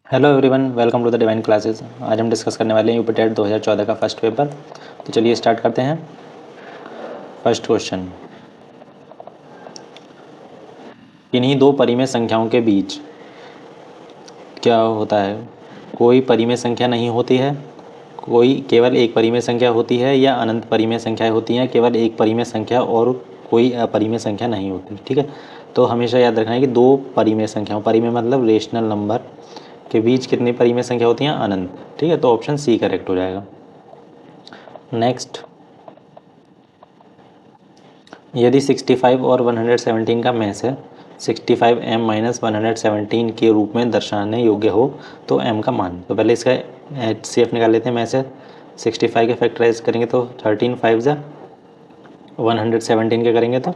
Hello everyone, welcome to the divine classes. आज हम discuss करने वाले हैं यूपी टेट 2014 का फर्स्ट पेपर। तो चलिए स्टार्ट करते हैं। फर्स्ट क्वेश्चन, किन्हीं दो परिमेय संख्याओं के बीच क्या होता है? कोई परिमेय संख्या नहीं होती है, कोई केवल एक परिमेय संख्या होती है, या अनंत परिमेय संख्याएं होती हैं, केवल एक परिमेय संख्या और कोई अपरिमेय संख्या नहीं होती। ठीक है, तो हमेशा याद रखना है कि दो परिमेय संख्याओं, परिमेय मतलब रेशनल नंबर के बीच कितनी परिमेय संख्या होती हैं? अनंत। ठीक है, तो ऑप्शन सी करेक्ट हो जाएगा। नेक्स्ट, यदि 65 और 117 का मैस है, 65 m माइनस 117 के रूप में दर्शाने योग्य हो तो m का मान। तो पहले इसका HCF निकाल लेते हैं। मैस है 65 के फैक्टराइज करेंगे तो 13 5 जा 117 के करेंगे तो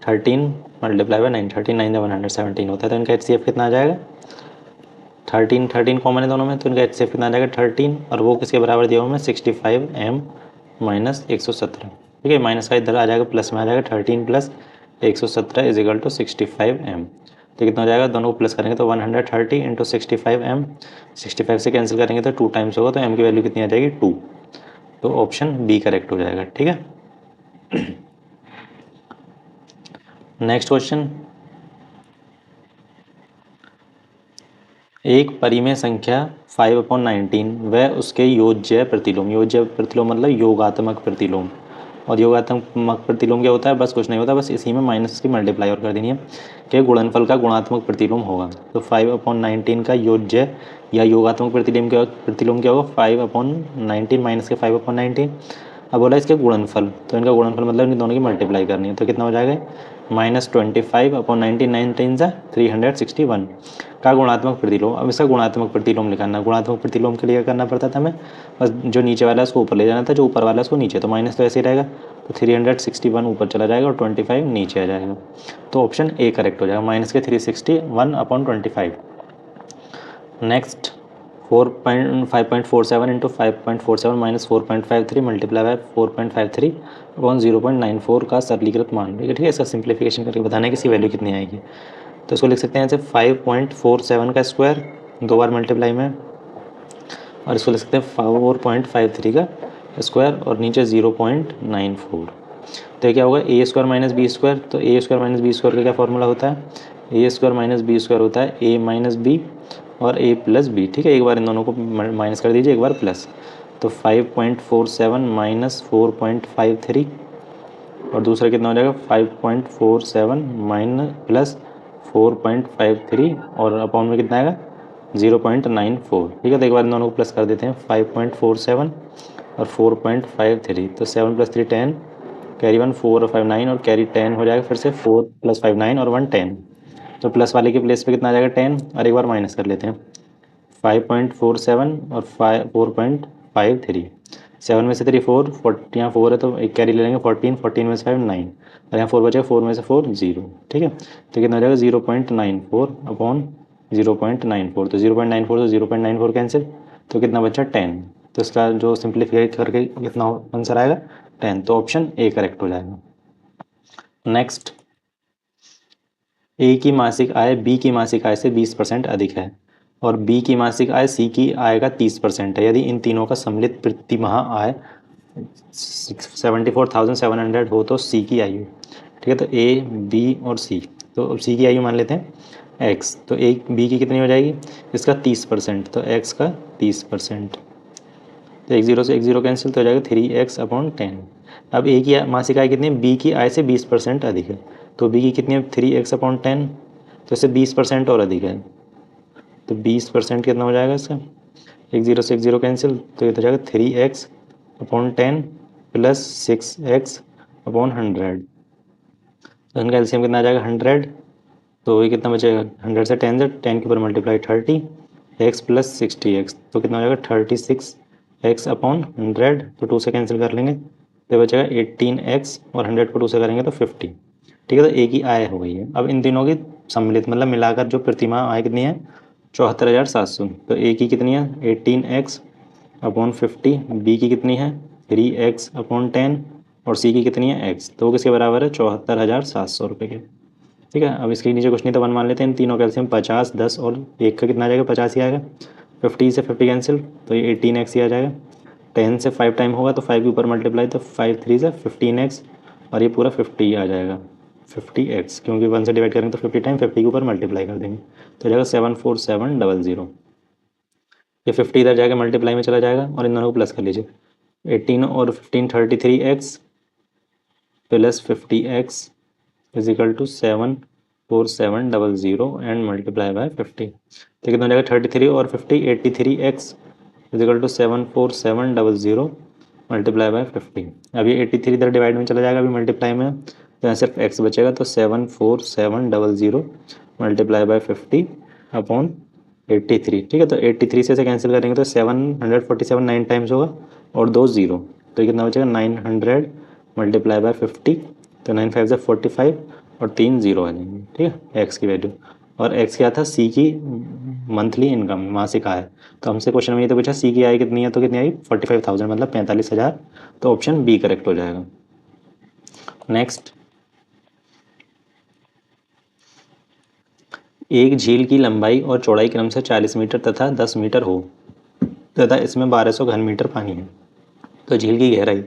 13 मल्टीप्लाई बाय 9, 13 9 जा 117 होता है। तो इनका HCF कितना आ जाएगा? 13 कॉमन है दोनों में, तो इनका HCF कितना आ जाएगा? 13, और वो किसके बराबर दिया हुआ मैं? 65 m माइनस 117। ठीक है, माइनस का इधर आ जाएगा, प्लस में आ जाएगा। 13 plus 117 is equal to 65 m। तो कितना हो जाएगा? दोनों को प्लस करेंगे तो 130 इंटू 65 m, 65 से कैंसिल करेंगे तो 2 टाइम्स होगा, तो m की वैल्यू कितनी आ जाएगी? 2। तो ऑप्शन बी करेक्ट हो जाएगा। ठीक है, नेक्स्ट क्वेश्चन, एक परिमेय संख्या 5/19 व उसके योज्य प्रतिलोम। योज्य प्रतिलोम मतलब योगात्मक प्रतिलोम। और योगात्मक प्रतिलोम क्या होता है? बस कुछ नहीं होता, बस इसी में माइनस की मल्टीप्लाई और कर देनी है कि गुणनफल का गुणात्मक प्रतिलोम होगा। तो 5/19 का योज्य या योगात्मक प्रतिलोम क्या होगा? 5/19 माइनस के 5/19। अब बोला इसके गुणनफल, तो इनका गुणनफल मतलब इन दोनों की मल्टीप्लाई करनी है। तो कितना हो जाएगा? -25/19, 19 जा 361 का गुणात्मक प्रतिलोम। अब इसका गुणात्मक प्रतिलोम निकालना। गुणात्मक प्रतिलोम के लिए करना पड़ता था हमें, बस जो नीचे वाला है उसको ऊपर ले जाना था, जो ऊपर वाला है उसको नीचे। तो माइनस तो ऐसे ही रहेगा, तो 361 ऊपर चला जाएगा और 25 नीचे आ जाएगा। तो ऑप्शन ए करेक्ट हो जाएगा, माइनस के 361/25। Next, 5.47 into 5.47 minus 4.53 multiply by 4.53 upon 0.94 का सरलीकृत मान। ठीक है, इसका सिंप्लीफिकेशन करके बताना है कि इसकी वैल्यू कितनी आएगी। तो इसको लिख सकते हैं ऐसे 5.47 का स्क्वायर 2 बार मल्टीप्लाई में, और इसको लिख सकते हैं 4.53 का स्क्वायर और नीचे 0.94। तो ये क्या होगा? ए स्क्वायर माइनस बी स्क्वायर। तो ए स्क्वायर माइनस बी स्क्वायर का क्या फॉर्मूला होता है? ए स्क्वायर माइनस बी स्क्वायर होता है ए माइनस बी और ए प्लस बी। ठीक है, एक बार इन दोनों को माइनस कर दीजिए, एक बार प्लस। तो 5.47 माइनस 4.53 और दूसरा कितना हो जाएगा? 5.47 माइनस प्लस 4.53 और अपॉन में कितना आएगा? 0.94। ठीक है, तो एक बार इन दोनों को प्लस कर देते हैं। 5.47 और 4.53, तो 7 + 3 10, कैरी 1 4 और 5 9 और कैरी 10 हो जाएगा। फिर से 4 + 5 9 और 1 10। तो प्लस वाले के प्लेस पे कितना आ जाएगा? 10, और एक बार माइनस कर लेते हैं। 5.47 और 4.53, 7 में से 3 4, यहाँ 4 है तो एक कैरी ले लेंगे 14, 14 में से 5 9, और यहाँ 4 बचेगा, 4 में से 4 0। ठीक है, तो कितना हो जाएगा? 0.94 अपॉन 0.94। तो 0.94 तो 0.94 कैंसिल, तो कितना बचा? 10। तो इसका जो सिंप्लीफाइड करके कितना आंसर आएगा? 10। तो ऑप्शन ए करेक्ट हो जाएगा। नेक्स्ट, ए की मासिक आय बी की मासिक आय से 20% अधिक है और बी की मासिक आय सी की आय का 30% है। यदि इन तीनों का सम्मिलित प्रति माह आय 74,700 हो तो सी की आयु। ठीक है, तो ए बी और सी, तो सी की आयु मान लेते हैं एक्स। तो ए बी की कितनी हो जाएगी? इसका 30%, तो एक्स का 30%। तो एक जीरो से एक जीरो कैंसिल, तो हो जाएगा 3x/10। अब ए की मासिक आय कितनी है? बी की आय से 20% अधिक है, तो बी की कितनी है? 3x/10, तो इससे 20% और अधिक है, तो 20% कितना हो जाएगा इसका? एक जीरो से एक जीरो कैंसिल, तो ये तो जाएगा 3x/10 प्लस 6x/100। तो इनका एलसीएम कितना आ जाएगा? 100। तो ये कितना बचेगा? 100 से 10 के ऊपर मल्टीप्लाई 30 x प्लस 60x, तो कितना हो जाएगा? 36x/100। तो 2 से कैंसिल कर लेंगे तो बचेगा 18x, और 100 को 2 से करेंगे तो 50। ठीक है, तो ए की आय हो गई है। अब इन तीनों की सम्मिलित मतलब मिलाकर जो प्रतिमाह आय कितनी है? 74,700। तो ए की कितनी है? 18x/50। बी की कितनी है? 3x/10 और सी की कितनी है? x। तो किसके बराबर है? 74,700 रुपये के। ठीक है। अब इसके नीचे कुछ नहीं तो 1 मान लेते हैं। इन तीनों का एलसीएम 50, 10 और 1 का कितना आ जाएगा, 50 ही आएगा। 50 से 50 कैंसिल तो ये 18x ही आ जाएगा। 10 से 5 टाइम होगा तो 5 के ऊपर मल्टीप्लाई तो 5 3 से 15x और ये पूरा 50 ही आ जाएगा, 50x, क्योंकि 1 से डिवाइड करेंगे तो 50 टाइम 50 के ऊपर मल्टीप्लाई कर देंगे तो हो जाएगा 74700। ये 50 इधर जाएगा मल्टीप्लाई में चला जाएगा और इन दोनों को प्लस कर लीजिए। 18 और 15 33x plus 50x is equal to 74700 and multiply by 50। तो कितना हो जाएगा 33 और 50 83x is equal to 74700 multiply by 50। अब ये 83 इधर डिवाइड में चला जाएगा अभी मल्टीप्लाई में, तो यहाँ सिर्फ x बचेगा तो 74700 मल्टीप्लाई बाय 50 अपॉन 83। ठीक है, तो 83 से कैंसिल करेंगे तो 747 9 टाइम्स होगा और 2 0, तो कितना बचेगा 900 मल्टीप्लाई बाय 50, तो 9 5 से 45 और 3 0 आ जाएंगे। ठीक है, एक्स की वैल्यू। और एक्स क्या था, सी की मंथली इनकम, मासिक आय। तो हमसे क्वेश्चन में ये तो पूछा सी की आय कितनी है, तो कितनी आई 45,000 मतलब 45,000, तो ऑप्शन बी करेक्ट हो जाएगा। नेक्स्ट, एक झील की लंबाई और चौड़ाई क्रम से 40 मीटर तथा 10 मीटर हो तथा इसमें 1200 घन मीटर पानी है। तो झील की गहराई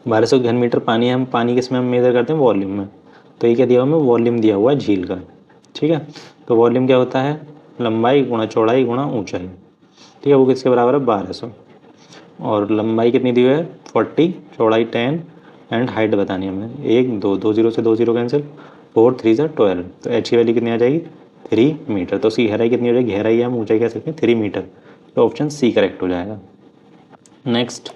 1200 घन मीटर पानी है, हम पानी किस में हम मेजर करते हैं, वॉल्यूम में। तो ये क्या दिया हुआ है, वॉल्यूम दिया हुआ है झील का। ठीक है, तो वॉल्यूम क्या होता है, लंबाई गुणा चौड़ाई गुणा ऊंचाई। ठीक है, वो किसके बराबर है 1200, और लंबाई कितनी दी हुई है 40, चौड़ाई 10 एंड हाइट बतानी है हमें 1 2 2 0 से 2 0 कैंसिल, 4 3 से 12, तो एच की वैल्यू कितनी आ जाएगी 3 मीटर। तो उसकी गहराई कितनी हो जाएगी, गहराई हम ऊंचाई कह सकते हैं 3 मीटर, तो ऑप्शन सी करेक्ट हो जाएगा। नेक्स्ट,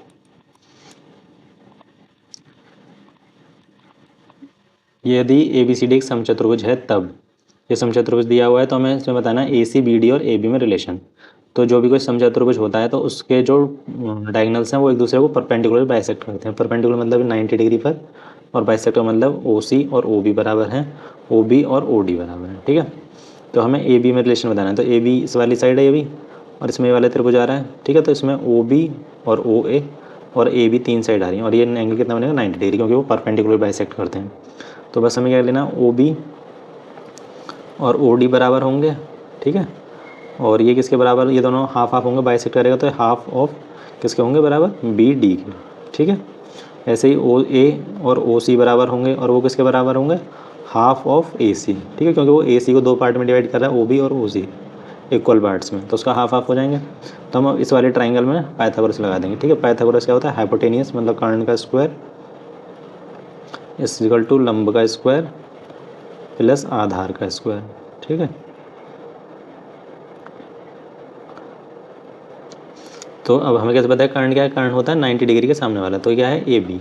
यदि ए बी सी डी एक समचतुर्भुज है तब, ये समचतुर्भुज दिया हुआ है तो हमें इसमें बताना है ए सी बी डी और ए बी में रिलेशन। तो जो भी कोई समचतुर्भुज होता है तो उसके जो डायगोनल्स हैं वो एक दूसरे को परपेंडिकुलर बाइसेक्ट करते हैं। परपेंडिकुलर मतलब 90 डिग्री पर, और बाइसेक्टर मतलब ओ सी और ओ बी बराबर हैं, ओ बी और ओ डी बराबर हैं। ठीक है, तो हमें ए बी में रिलेशन बताना है। तो ए बी इस वाली साइड है ए बी, और इसमें ये वाला त्रिभुज आ रहा है। ठीक है, तो इसमें ओ बी और ओ ए और ए बी 3 साइड आ रही हैं, और ये एंगल कितना बनेगा 90 डिग्री, क्योंकि वो परपेंडिकुलर बाइसेक्ट करते हैं। तो बस हमें क्या लेना, ओ बी और ओ डी बराबर होंगे। ठीक है, और ये किसके बराबर, ये दोनों हाफ हाफ होंगे, बाइसेक्ट करेगा तो हाफ ऑफ किसके होंगे बराबर, बी डी के। ठीक है, ऐसे ही ओ ए और ओ सी बराबर होंगे, और वो किसके बराबर होंगे, हाफ ऑफ ए सी। ठीक है, क्योंकि वो ए सी को 2 पार्ट में डिवाइड कर रहा है, ओ बी और ओ सी इक्वल पार्ट्स में, तो उसका हाफ हाफ हो जाएंगे। तो हम इस वाले ट्राइंगल में पाइथागोरस लगा देंगे। ठीक है, पाइथागोरस क्या होता है, हाइपोटेनियस मतलब कर्ण का स्क्वायर इज इक्वल टू लंब का स्क्वायर प्लस आधार का स्क्वायर। ठीक है, तो अब हमें कैसे पता है कर्ण क्या है, कर्ण होता है 90 डिग्री के सामने वाला, तो क्या है ए बी,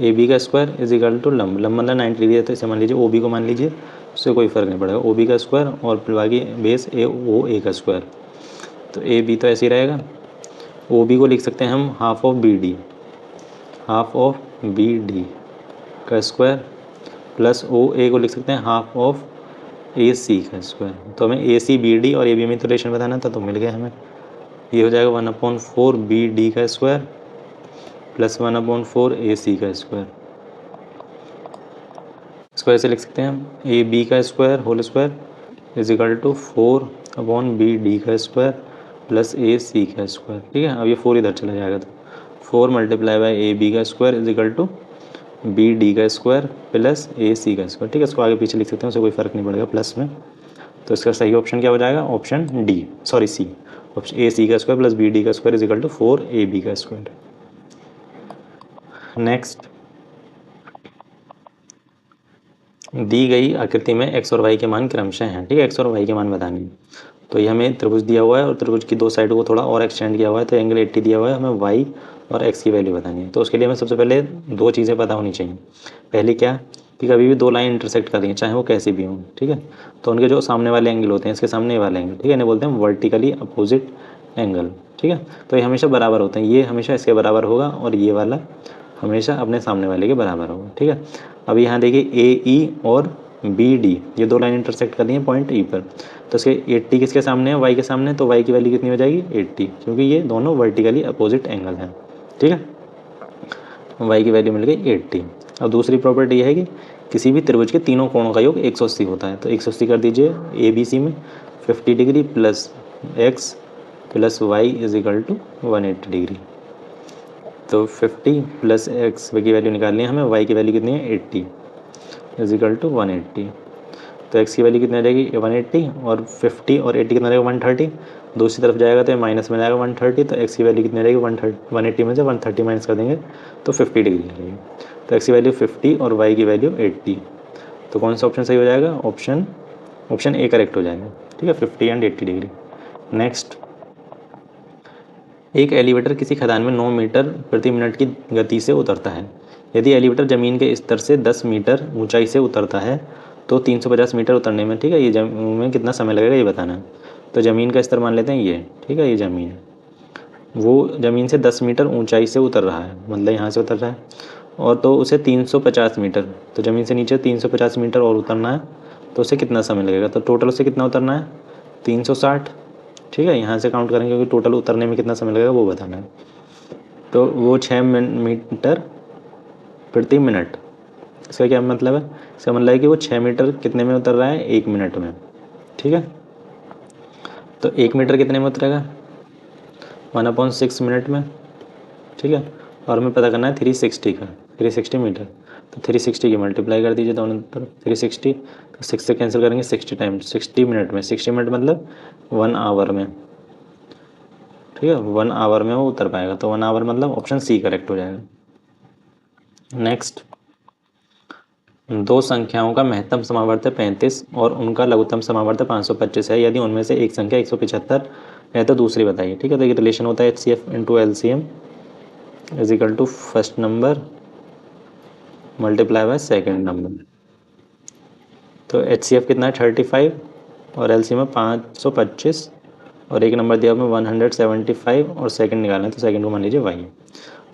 ए बी का स्क्वायर इज इक्वल टू लंब, लंब मतलब 90 डिग्री है, तो इसे मान लीजिए ओ बी को मान लीजिए, उससे कोई फर्क नहीं पड़ेगा, ओ बी का स्क्वायर और बाकी बेस ए ओ ए का स्क्वायर। तो ए बी तो ऐसे ही रहेगा, ओ बी को लिख सकते हैं हम half of B D, half of B D का स्क्वायर, प्लस ओ ए को लिख सकते हैं हाफ ऑफ ए सी का स्क्वायर। तो हमें ए सी बी डी और ए बी में तो रिलेशन बताना था, तो मिल गया हमें। ये हो जाएगा 1/4 बी डी का स्क्वायर प्लस 1/4 ए सी का स्क्वायर। इसको ऐसे लिख सकते हैं हम, ए बी का square whole square is equal to 4/बी डी का स्क्वायर प्लस ए सी का स्क्वायर। ठीक है, अब ये 4 इधर चला जाएगा, तो 4 मल्टीप्लाई बाई ए बी का square is equal to B D का स्क्वायर प्लस ए सी का स्क्वायर। ठीक है, इसको आगे पीछे लिख सकते हैं, उससे कोई फ़र्क नहीं पड़ेगा प्लस में। तो इसका सही ऑप्शन क्या हो जाएगा, option D, sorry C, option A C का स्क्वायर प्लस बी डी का square is equal to 4 A B का स्क्वायर। नेक्स्ट, दी गई आकृति में एक्स और वाई के मान क्रमशः हैं। ठीक है, एक्स और वाई के मान बतानी है। तो ये हमें त्रिभुज दिया हुआ है और त्रिभुज की 2 साइडों को थोड़ा और एक्सटेंड किया हुआ है, तो एंगल 80 दिया हुआ है, हमें वाई और एक्स की वैल्यू बतानी है। तो उसके लिए हमें सबसे पहले 2 चीज़ें पता होनी चाहिए। पहली क्या, कि कभी भी 2 लाइन इंटरसेक्ट कर रही हैं, चाहे वो कैसी भी हों। ठीक है, तो उनके जो सामने वाले एंगल होते हैं, इसके सामने वाले एंगल, ठीक है, इन्हें बोलते हैं वर्टिकली अपोजिट एंगल। ठीक है, तो ये हमेशा बराबर होते हैं, ये हमेशा इसके बराबर होगा और ये वाला हमेशा अपने सामने वाले के बराबर होगा। ठीक है, अब यहाँ देखिए ए ई और बी डी, ये 2 लाइन इंटरसेक्ट कर दी हैं पॉइंट ई पर, तो इसके 80 किसके सामने है, वाई के सामने, तो वाई की वैल्यू कितनी हो जाएगी 80, क्योंकि ये दोनों वर्टिकली अपोजिट एंगल हैं। ठीक है, वाई की वैल्यू मिल गई 80। और दूसरी प्रॉपर्टी है कि किसी भी त्रिभुज के तीनों कोणों का योग 180 होता है। तो 180 कर दीजिए ABC में 50 degree plus x plus Y is equal to 180 degree. तो 50 प्लस एक्स की वैल्यू निकालनी है हमें, y की वैल्यू कितनी है 80 इज इक्वल टू 180। तो x की वैल्यू कितनी आ जाएगी 180 और 50 और 80 कितना रहेगा 130, दूसरी तरफ जाएगा तो माइनस में जाएगा 130। तो x की वैल्यू कितनी रहेगी 180 में से 130 माइनस कर देंगे तो 50 डिग्री रहेगी। तो x की वैल्यू 50 और y की वैल्यू 80। तो कौन सा ऑप्शन सही हो जाएगा, ऑप्शन ए करेक्ट हो जाएगा। ठीक है, 50 एंड 80 डिग्री। नेक्स्ट, एक एलिवेटर किसी खदान में 9 मीटर प्रति मिनट की गति से उतरता है। यदि एलिवेटर ज़मीन के स्तर से 10 मीटर ऊंचाई से उतरता है तो 350 मीटर उतरने में, ठीक है, ये में कितना समय लगेगा ये बताना है। तो ज़मीन का स्तर मान लेते हैं ये, ठीक है, ये ज़मीन है, वो ज़मीन से 10 मीटर ऊंचाई से उतर रहा है, मतलब यहाँ से उतर रहा है, और तो उसे 350 मीटर, तो ज़मीन से नीचे 350 मीटर और उतरना है, तो उसे कितना समय लगेगा। तो टोटल उसे कितना उतरना है 360, ठीक है, यहाँ से काउंट करेंगे क्योंकि टोटल उतरने में कितना समय लगेगा वो बताना है। तो वो 6 मीटर प्रति मिनट, इसका क्या मतलब है, इसका मतलब है कि वो 6 मीटर कितने में उतर रहा है 1 मिनट में। ठीक है, तो 1 मीटर कितने में उतरेगा 1/6 मिनट में। ठीक है, और हमें पता करना है 360 का, 360 मीटर, तो 360 की मल्टीप्लाई कर दीजिए दोनों तरफ 360, तो 6 से कैंसिल करेंगे 60 टाइम 60 मिनट में, 60 मिनट मतलब 1 आवर में। ठीक है, 1 आवर में वो उतर पाएगा, तो 1 आवर मतलब ऑप्शन सी करेक्ट हो जाएगा। नेक्स्ट, दो संख्याओं का महत्तम समावर्त 35 और उनका लघुत्तम समावर्त 525 है। यदि उनमें से एक संख्या 175 है तो दूसरी बताइए। ठीक है, तो ये रिलेशन होता है HCF into LCM is equal to first number multiply by second number. तो HCF कितना है 35 और LCM है 525 और एक नंबर दिया हमें 175 और सेकंड निकालना है, तो सेकंड को मान लीजिए y है।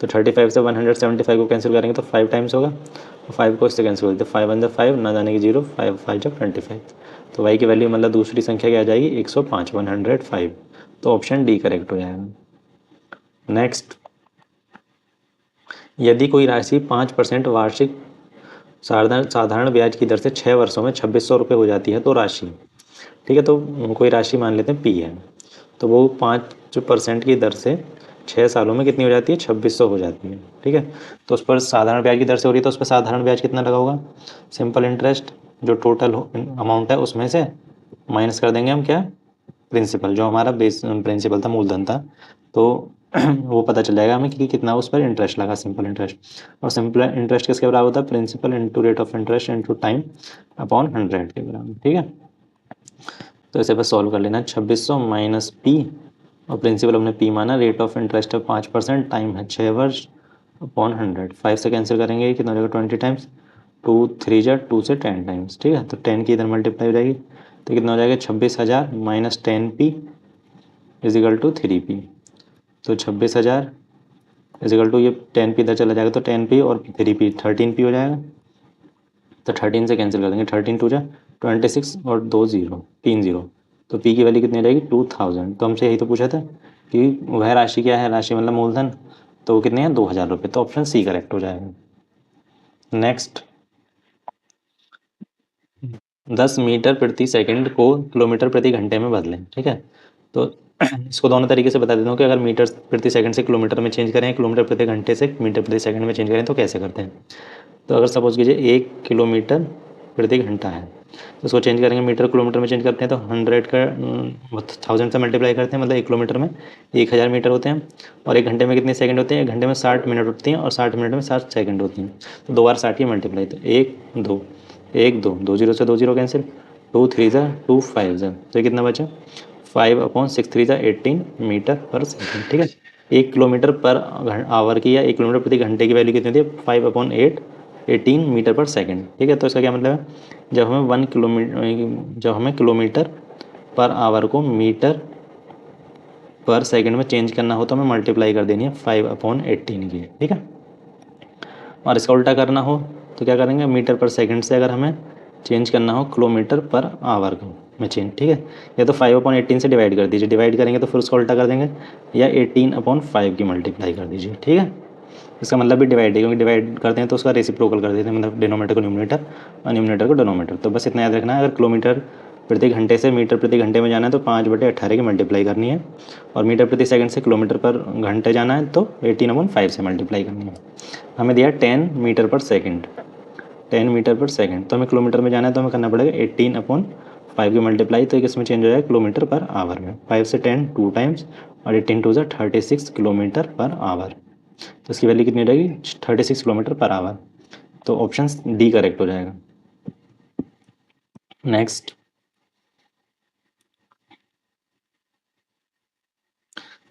तो 35 से 175 को कैंसिल करेंगे तो 5 टाइम्स होगा, और 5 को इससे कैंसिल करते 5 1 5 ना जाने की 0, 5 5 जब 25। तो y की वैल्यू मतलब दूसरी संख्या क्या आ जाएगी 105 105। तो ऑप्शन डी करेक्ट हो जाएगा। नेक्स्ट, यदि कोई राशि 5% वार्षिक साधारण ब्याज की दर से 6 वर्षों में 2600 रुपये हो जाती है तो राशि, ठीक है, तो कोई राशि मान लेते हैं P है, तो वो 5% की दर से 6 सालों में कितनी हो जाती है 2600 हो जाती है। ठीक है, तो उस पर साधारण ब्याज की दर से हो रही है तो उस पर साधारण ब्याज कितना लगा होगा, सिंपल इंटरेस्ट जो टोटल अमाउंट है उसमें से माइनस कर देंगे हम क्या, प्रिंसिपल, जो हमारा बेस प्रिंसिपल था, मूलधन था, तो वो पता चल जाएगा हमें कि कितना उस पर इंटरेस्ट लगा, सिंपल इंटरेस्ट। और सिंपल इंटरेस्ट किसके बराबर होता है, principal into rate of interest into time upon 100 के बराबर। ठीक है, तो इसे बस सॉल्व कर लेना, 2600 माइनस P और प्रिंसिपल हमने P माना, रेट ऑफ इंटरेस्ट है 5%, टाइम है 6 वर्ष अपॉन 100, 5 से कैंसिल करेंगे कितना हो जाएगा 20 टाइम्स, 2 3 जा 2 से 10 टाइम्स। ठीक है, तो 10 की इधर मल्टीप्लाई हो जाएगी तो कितना हो जाएगा 26,000 minus 10P is equal to 3P। तो 26,000 इज इक्वल टू ये 10P इधर चला जाएगा तो 10P और 3P 13P हो जाएगा। तो 13 से कैंसिल कर देंगे, 13 2 जा 26 और 2 0 3 0, तो P की वैल्यू कितनी हो जाएगी 2000। तो हमसे यही तो पूछा था कि वह राशि क्या है, राशि मतलब मूलधन, तो वो कितने हैं 2000 रुपये, तो ऑप्शन सी करेक्ट हो जाएगा। नेक्स्ट, 10 मीटर प्रति सेकंड को किलोमीटर प्रति घंटे में बदलें। ठीक है, तो इसको दोनों तरीके से बता देता हूँ कि अगर मीटर प्रति सेकंड से किलोमीटर में चेंज करें, किलोमीटर प्रति घंटे से मीटर प्रति सेकंड में चेंज करें तो कैसे करते हैं। तो अगर सपोज कीजिए 1 किलोमीटर प्रति घंटा है तो उसको चेंज करेंगे मीटर किलोमीटर में चेंज करते हैं, तो 100 का 1000 से मल्टीप्लाई करते हैं, मतलब 1 किलोमीटर में 1000 मीटर होते हैं, और 1 घंटे में कितने सेकंड होते हैं, 1 घंटे में 60 मिनट होती हैं और 60 मिनट में 60 सेकंड होती हैं। तो 2 बार 60 की मल्टीप्लाई, तो 1 2 1 2 2 0 से 2 0 कैंसिल, 2 3 जा 2 5 जा, तो कितना बचा 5/6 3 जा 18 मीटर पर सेकंड। ठीक है, 1 किलोमीटर पर आवर की या 1 किलोमीटर प्रति घंटे की वैल्यू कितनी होती है 5/8 18 मीटर पर सेकंड। ठीक है, तो इसका क्या मतलब है, जब हमें किलोमीटर पर आवर को मीटर पर सेकंड में चेंज करना हो तो हमें मल्टीप्लाई कर देनी है 5/18 की। ठीक है, और इसका उल्टा करना हो तो क्या करेंगे, मीटर पर सेकंड से अगर हमें चेंज करना हो किलोमीटर पर आवर को में चेंज। ठीक है, या तो 5/18 से डिवाइड कर दीजिए, डिवाइड करेंगे तो फिर उसका उल्टा कर देंगे, या 18/5 की मल्टीप्लाई कर दीजिए। ठीक है, इसका मतलब भी डिवाइड है, क्योंकि डिवाइड करते हैं तो उसका रेसिप्रोकल कर देते हैं, मतलब डिनोमीटर को न्यूमरेटर और न्यूमरेटर को डिनोमीटर। तो बस इतना याद रखना है, अगर किलोमीटर प्रति घंटे से मीटर प्रति घंटे में जाना है तो 5/18 की मल्टीप्लाई करनी है, और मीटर प्रति सेकंड से किलोमीटर पर घंटे जाना है तो 18/5 से मल्टीप्लाई करनी है। हमें दिया 10 मीटर पर सेकंड, 10 मीटर पर सेकंड, तो हमें किलोमीटर में जाना है तो हमें करना पड़ेगा 18/5 की मल्टीप्लाई, तो किस में चेंज हो जाएगा, किलोमीटर पर आवर में। 5 से 10 2 टाइम्स, और 18 टू ज़ा 36 किलोमीटर पर आवर, तो इसकी वैल्यू कितनी रहेगी, 36 किलोमीटर पर आवर। तो ऑप्शन डी करेक्ट हो जाएगा। नेक्स्ट,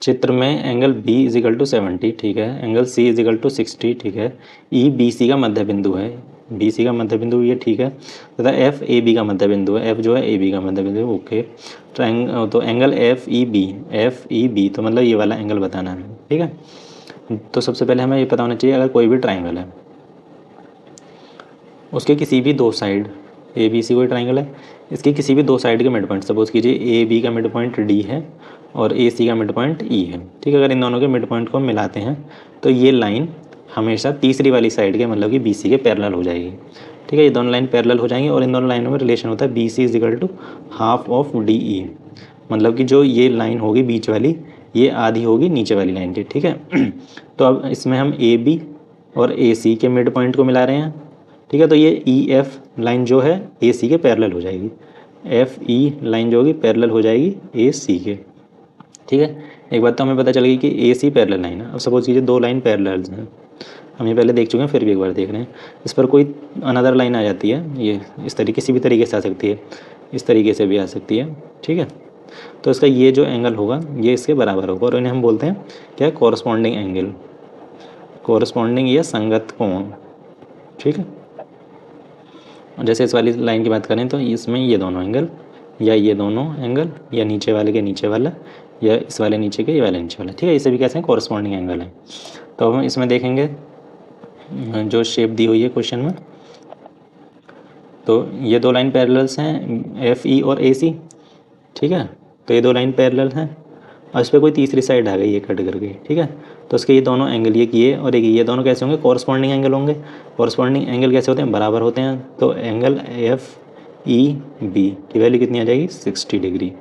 चित्र में एंगल B = 70, ठीक है, एंगल C = 60, ठीक है, ई बी सी का मध्य बिंदु है, बी सी का मध्य बिंदु ये, ठीक है, तथा एफ ए बी का मध्य बिंदु है, एफ जो है ए बी का मध्य बिंदु है, ओके। तो एंगल एफ ई बी, तो मतलब ये वाला एंगल बताना है, ठीक है। तो सबसे पहले हमें ये पता होना चाहिए, अगर कोई भी ट्राइंगल है उसके किसी भी दो साइड, ए बी सी कोई ट्राइंगल है, इसके किसी भी दो साइड के मिड पॉइंट, सपोज कीजिए ए बी का मिड पॉइंट डी है और ए सी का मिड पॉइंट ई है, ठीक है, अगर इन दोनों के मिड पॉइंट को मिलाते हैं तो ये लाइन हमेशा तीसरी वाली साइड के, मतलब कि बी सी के पैरेलल हो जाएगी, ठीक है, ये दोनों लाइन पैरेलल हो जाएंगी, और इन दोनों लाइनों में रिलेशन होता है BC = हाफ ऑफ DE, मतलब कि जो ये लाइन होगी बीच वाली, ये आधी होगी नीचे वाली लाइन की, ठीक है। तो अब इसमें हम AB और AC के मिड पॉइंट को मिला रहे हैं, ठीक है, तो ये EF लाइन जो है AC के पैरेलल हो जाएगी, FE लाइन जो होगी पैरेलल हो जाएगी AC के, ठीक है। एक बात तो हमें पता चल गई कि AC पैरेलल लाइन है। अब सपोज कीजिए दो लाइन पैरेलल हैं, हम ये पहले देख चुके हैं, फिर भी एक बार देख रहे हैं, इस पर कोई अनदर लाइन आ जाती है, ये इस तरीके किसी भी तरीके से आ सकती है, इस तरीके से भी आ सकती है, ठीक है, तो इसका ये जो एंगल होगा ये इसके बराबर होगा, और इन्हें हम बोलते हैं क्या, कॉरस्पॉन्डिंग एंगल, कॉरस्पॉन्डिंग या संगत कोण, ठीक है। जैसे इस वाली लाइन की बात करें तो इसमें ये दोनों एंगल, या ये दोनों एंगल, या नीचे वाले के नीचे वाला, या इस वाले नीचे के ये वाले नीचे वाला, ठीक है, इसे भी कहते हैं कॉरस्पॉन्डिंग एंगल है। तो हम इसमें देखेंगे जो शेप दी हुई है क्वेश्चन में, तो ये दो लाइन पैरेलल्स हैं FE और AC, ठीक है, तो ये दो लाइन पैरेलल हैं, और इस पर कोई तीसरी साइड आ गई ये कट करके, ठीक है, तो इसके ये दोनों एंगल, ये किए और ये दोनों कैसे होंगे, कॉरस्पॉन्डिंग एंगल होंगे। कॉरस्पॉन्डिंग एंगल कैसे होते हैं, बराबर होते हैं, तो एंगल FEB की वैल्यू कितनी आ जाएगी, 60 डिग्री,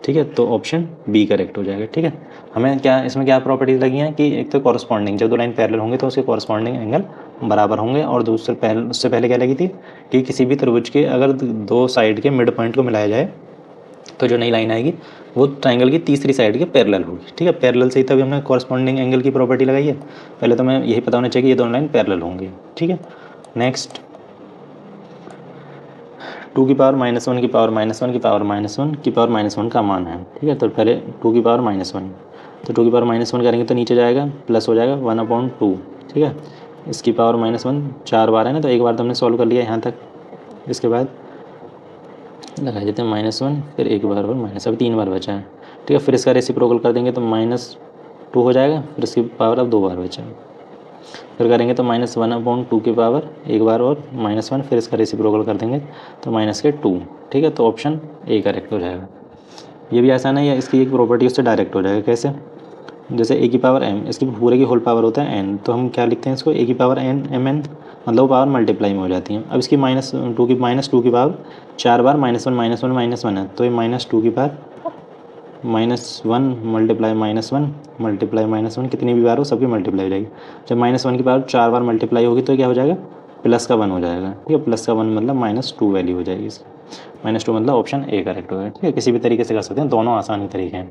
ठीक है, तो ऑप्शन बी करेक्ट हो जाएगा, ठीक है। हमें क्या इसमें क्या प्रॉपर्टीज लगी हैं कि एक तो कॉरस्पॉन्डिंग, जब दो लाइन पैरेलल होंगे तो उसके कॉरस्पॉन्डिंग एंगल बराबर होंगे, और उससे पहले क्या लगी थी कि किसी भी त्रिभुज के अगर दो साइड के मिड पॉइंट को मिलाया जाए तो जो नई लाइन आएगी वो ट्राइंगल की तीसरी साइड के पैरेलल होगी, ठीक है, पैरेलल से ही तभी हमने कॉरस्पॉन्डिंग एंगल की प्रॉपर्टी लगाई है। पहले तो हमें यही पता होना चाहिए कि ये दोनों लाइन पैरेलल होंगी, ठीक है। नेक्स्ट, 2 की पावर -1 की पावर -1 की पावर -1 की पावर -1 का मान है, ठीक है, तो पहले 2 की पावर -1, तो 2 की पावर -1 करेंगे तो नीचे जाएगा, प्लस हो जाएगा 1/2, ठीक है, इसकी पावर -1 4 बार है ना, तो एक बार तो हमने सॉल्व कर लिया यहाँ तक, इसके बाद लगा देते हैं -1, फिर एक बार और माइनस, अब 3 बार बचा है, ठीक है, फिर इसका रेसिप्रोकल कर देंगे तो -2 हो जाएगा, फिर इसकी पावर अब 2 बार बचा है, फिर करेंगे तो -1/2 की पावर एक बार और -1, फिर इसका रेसिप्रोकल कर देंगे तो -2, ठीक है, तो ऑप्शन ए करेक्ट हो जाएगा। ये भी आसान है, या इसकी एक प्रॉपर्टी उससे डायरेक्ट हो जाएगा, कैसे, जैसे a की पावर m, इसकी पूरे की होल पावर होता है n, तो हम क्या लिखते हैं इसको, a की पावर n mn, मतलब पावर मल्टीप्लाई में हो जाती है। अब इसकी -2 की पावर 4 बार -1 है, तो ये -2 की पावर -1 मल्टीप्लाई -1 कितनी भी बार हो सबकी मल्टीप्लाई हो जाएगी। जब -1 की पावर 4 बार मल्टीप्लाई होगी तो क्या हो जाएगा, +1 हो जाएगा, ठीक है, +1 मतलब -2 वैल्यू हो जाएगी इसकी, -2 मतलब ऑप्शन ए करेक्ट हो गया, ठीक है, किसी भी तरीके से कर सकते हैं, दोनों आसानी तरीके हैं,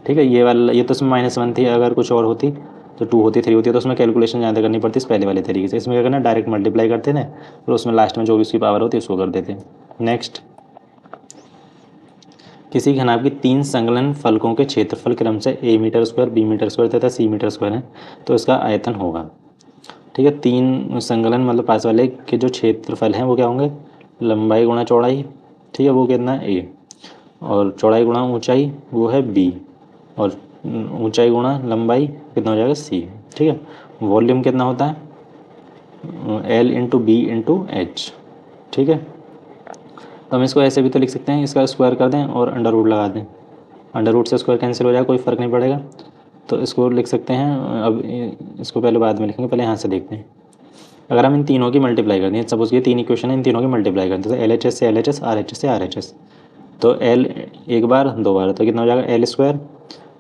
ठीक है। ये वाला, ये तो उसमें -1 थी, अगर कुछ और होती तो 2 होती 3 होती तो उसमें कैलकुलेशन ज़्यादा करनी पड़ती इस पहले वाले तरीके से। इसमें क्या करना, डायरेक्ट मल्टीप्लाई करते थे, फिर उसमें लास्ट में जो भी उसकी पावर होती है उसको कर देते। नेक्स्ट, किसी घनाभ की 3 संलग्न फलकों के क्षेत्रफल क्रम से a metre square, b metre square तथा c मीटर स्क्वायर है, तो इसका आयतन होगा, ठीक है। 3 संलग्न मतलब पास वाले के जो क्षेत्रफल हैं वो क्या होंगे, लंबाई गुणा चौड़ाई, ठीक है, वो कितना है a, और चौड़ाई गुणा ऊंचाई वो है b, और ऊंचाई गुणा लंबाई कितना हो जाएगा c, ठीक है। वॉल्यूम कितना होता है L × B × H, ठीक है। तो हम इसको ऐसे भी तो लिख सकते हैं, इसका स्क्वायर कर दें और अंडर रूट लगा दें, अंडर रूट से स्क्वायर कैंसिल हो जाएगा, कोई फ़र्क नहीं पड़ेगा, तो इसको लिख सकते हैं, अब इसको पहले बाद में लिखेंगे, पहले यहाँ से देखते हैं। अगर हम इन तीनों की मल्टीप्लाई कर दें, सपोज ये तीन इक्वेशन है, इन तीनों की मल्टीप्लाई कर दें, तो LHS से LHS, RHS से RHS, तो L एक बार 2 बार, तो कितना हो जाएगा L स्क्वायर,